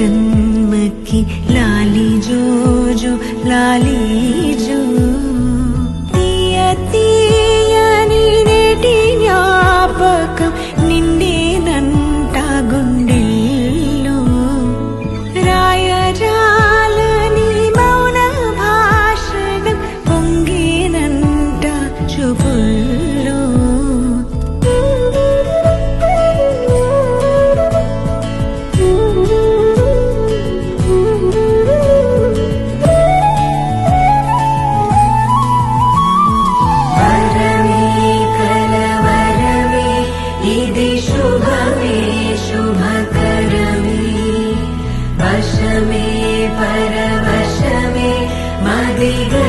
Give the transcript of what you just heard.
जन्म की लाली जो जो लाली जो తీయ తీయని నేటి జ్ఞాపకం నిండేనంట గుండెల్లో రాయజాలని మౌన భాషణం పొంగేనంట చూపుల్లో परवश में मदिग